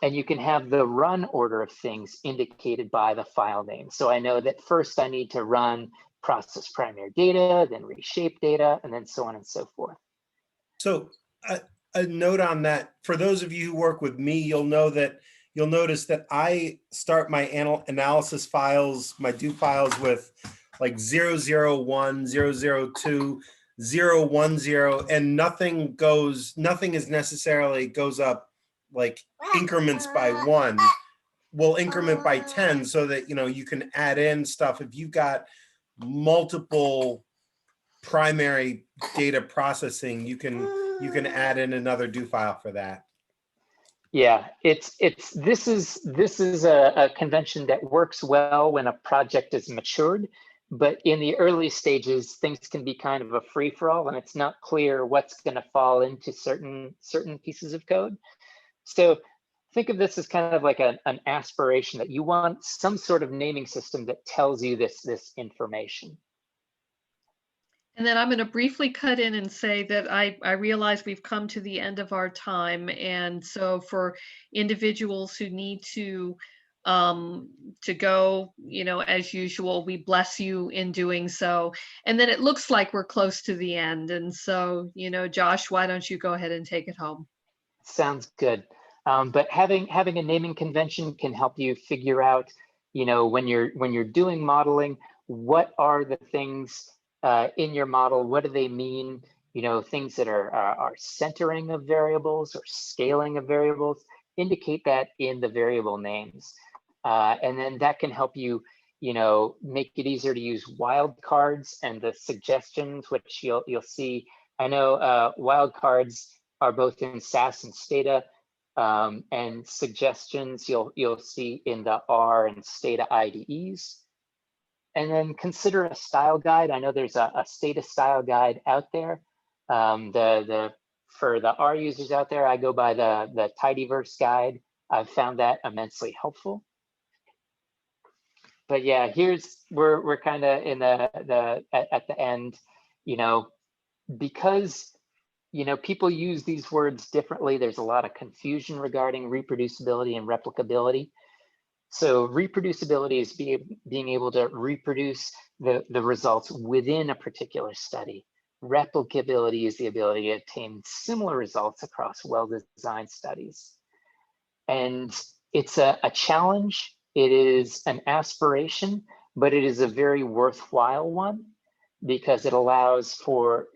And you can have the run order of things indicated by the file name. So I know that first I need to run process primary data, then reshape data, and then so on and so forth. So a note on that, for those of you who work with me, you'll notice that I start my analysis files, my do files with like 001, 002, 010, and nothing is necessarily goes up like increments by 1. We'll increment by 10 so that you can add in stuff if you've got multiple primary data processing. You can add in another do file for that. Yeah, this is a convention that works well when a project is matured, But in the early stages, things can be kind of a free-for-all, and it's not clear what's going to fall into certain pieces of code. So think of this as kind of like an aspiration that you want some sort of naming system that tells you this information. And then I'm going to briefly cut in and say that I realize we've come to the end of our time. And so for individuals who need to go, as usual, we bless you in doing so. And then it looks like we're close to the end. And so, Josh, why don't you go ahead and take it home? Sounds good. But having a naming convention can help you figure out, when you're doing modeling, what are the things in your model? What do they mean? Things that are centering of variables or scaling of variables, indicate that in the variable names. And then that can help you, make it easier to use wildcards and the suggestions, which you'll see. I know wildcards are both in SAS and Stata, and suggestions you'll see in the R and Stata IDEs. And then consider a style guide. I know there's a Stata style guide out there. For the R users out there, I go by the Tidyverse guide. I've found that immensely helpful. But yeah, we're kind of in at the end, because people use these words differently. There's a lot of confusion regarding reproducibility and replicability. So reproducibility is being able to reproduce the results within a particular study. Replicability is the ability to obtain similar results across well-designed studies. And it's a challenge. It is an aspiration, but it is a very worthwhile one because it allows for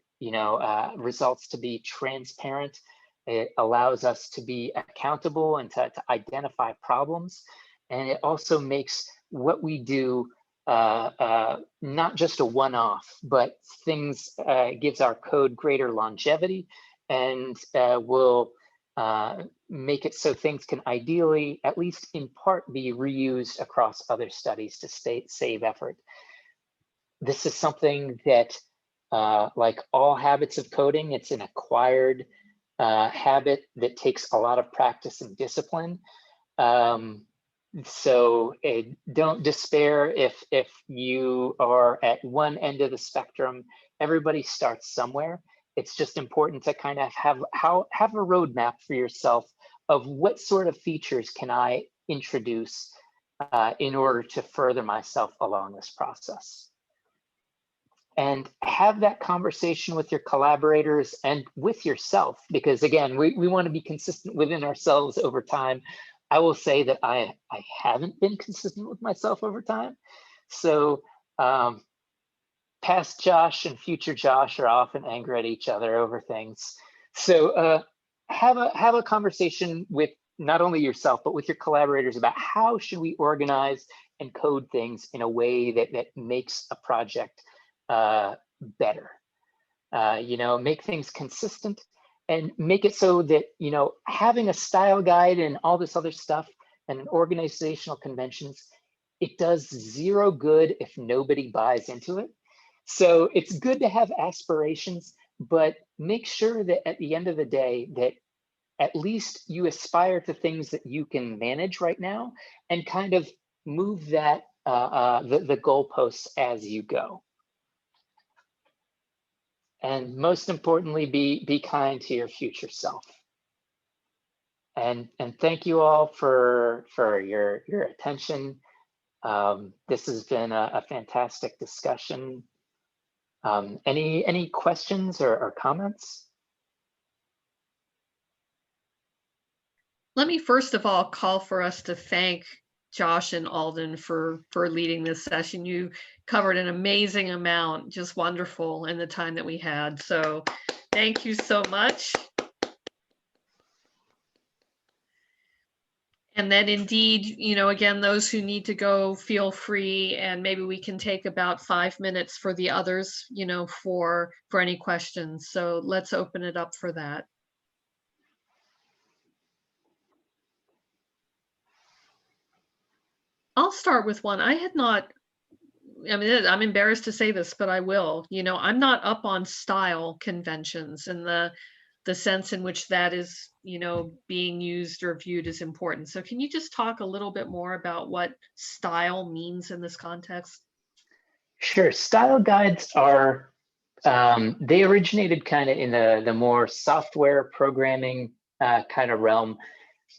results to be transparent. It allows us to be accountable and to identify problems. And it also makes what we do not just a one-off, but gives our code greater longevity and will make it so things can ideally, at least in part, be reused across other studies to save effort. This is something that, like all habits of coding, it's an acquired habit that takes a lot of practice and discipline. So don't despair if you are at one end of the spectrum. Everybody starts somewhere. It's just important to kind of have a roadmap for yourself of what sort of features can I introduce in order to further myself along this process. And have that conversation with your collaborators and with yourself, because again, we want to be consistent within ourselves over time. I will say that I haven't been consistent with myself over time. So past Josh and future Josh are often angry at each other over things. So have a conversation with not only yourself, but with your collaborators about how should we organize and code things in a way that makes a project better. Make things consistent and make it so that, having a style guide and all this other stuff and an organizational conventions, it does zero good if nobody buys into it. So it's good to have aspirations, but make sure that at the end of the day that at least you aspire to things that you can manage right now and kind of move that the goalposts as you go. And most importantly, be kind to your future self. And thank you all for your attention. This has been a fantastic discussion. Any questions or comments? Let me first of all call for us to thank Josh and Alden for leading this session. You covered an amazing amount, just wonderful in the time that we had. So thank you so much. And then indeed, again, those who need to go, feel free, and maybe we can take about 5 minutes for the others, for any questions. So let's open it up for that. I'll start with one. I had not I mean, I'm embarrassed to say this, but I will. I'm not up on style conventions and the sense in which that is, being used or viewed as important. So can you just talk a little bit more about what style means in this context? Sure. Style guides are, they originated kind of in the more software programming kind of realm.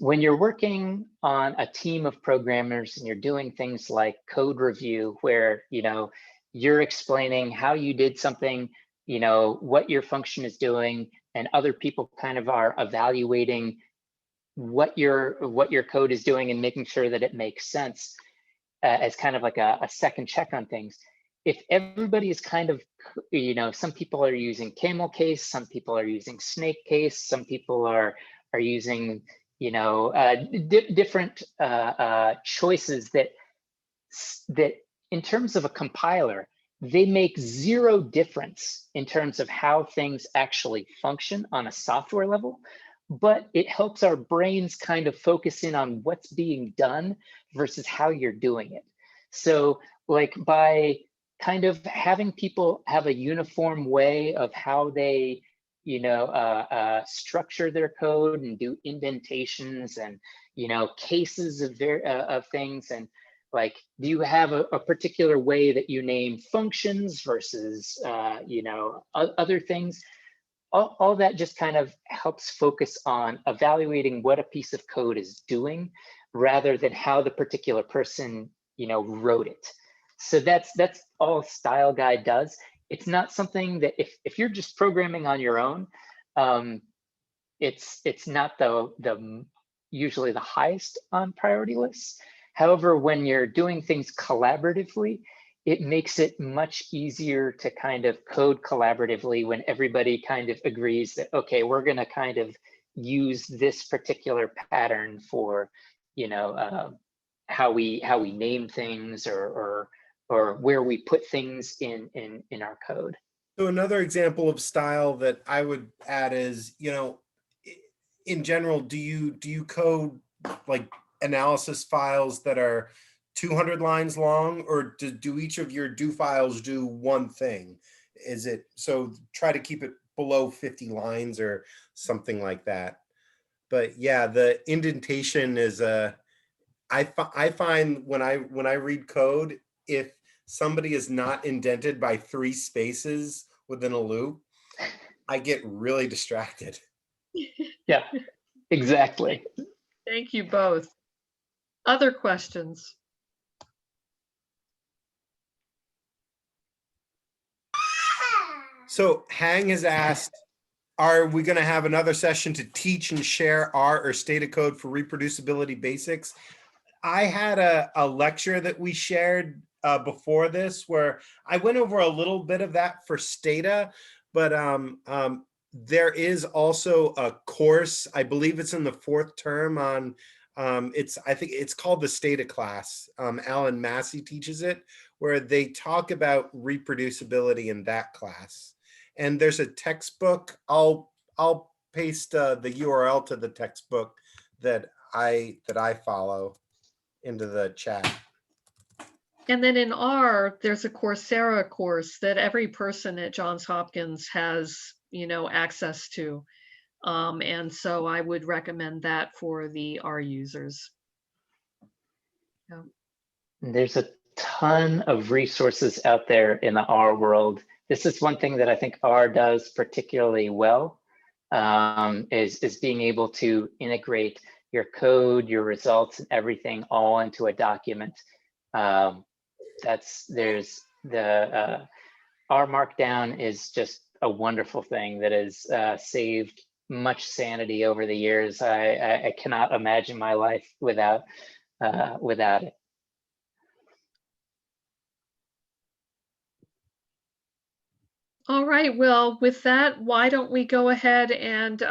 When you're working on a team of programmers and you're doing things like code review, where, you're explaining how you did something, what your function is doing, and other people kind of are evaluating what your code is doing and making sure that it makes sense as kind of like a second check on things. If everybody is kind of, some people are using camel case, some people are using snake case, some people are using, different choices that in terms of a compiler, they make zero difference in terms of how things actually function on a software level, but it helps our brains kind of focus in on what's being done versus how you're doing it. So like by kind of having people have a uniform way of how they, structure their code and do indentations and, cases of things, and like, do you have a particular way that you name functions versus, other things? All that just kind of helps focus on evaluating what a piece of code is doing rather than how the particular person, wrote it. So that's all style guide does. It's not something that if you're just programming on your own, it's not the usually the highest on priority lists. However, when you're doing things collaboratively, it makes it much easier to kind of code collaboratively when everybody kind of agrees that, okay, we're going to kind of use this particular pattern for, how we name things or where we put things in our code. So another example of style that I would add is, in general, do you code like analysis files that are 200 lines long, or do each of your do files do one thing? Is it, so try to keep it below 50 lines or something like that. But yeah, the indentation is I find when I read code, if somebody is not indented by 3 spaces within a loop, I get really distracted. Yeah, exactly. Thank you both. Other questions? So Hang has asked, are we going to have another session to teach and share R or Stata code for reproducibility basics? I had a lecture that we shared before this where I went over a little bit of that for Stata, but there is also a course, I believe it's in the 4th term on, I think it's called the Stata class. Alan Massey teaches it, where they talk about reproducibility in that class. And there's a textbook. I'll paste the URL to the textbook that I follow into the chat. And then in R, there's a Coursera course that every person at Johns Hopkins has, access to. And so I would recommend that for the R users. Yeah. There's a ton of resources out there in the R world. This is one thing that I think R does particularly well, is being able to integrate your code, your results, and everything all into a document. There's the R Markdown is just a wonderful thing that has saved much sanity over the years. I cannot imagine my life without it. All right, well, with that, why don't we go ahead and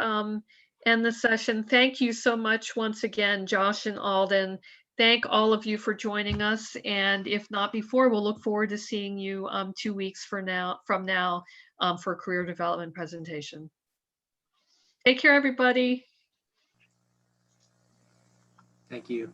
end the session. Thank you so much once again, Josh and Alden. Thank all of you for joining us. And if not before, we'll look forward to seeing you 2 weeks from now for a career development presentation. Take care, everybody. Thank you.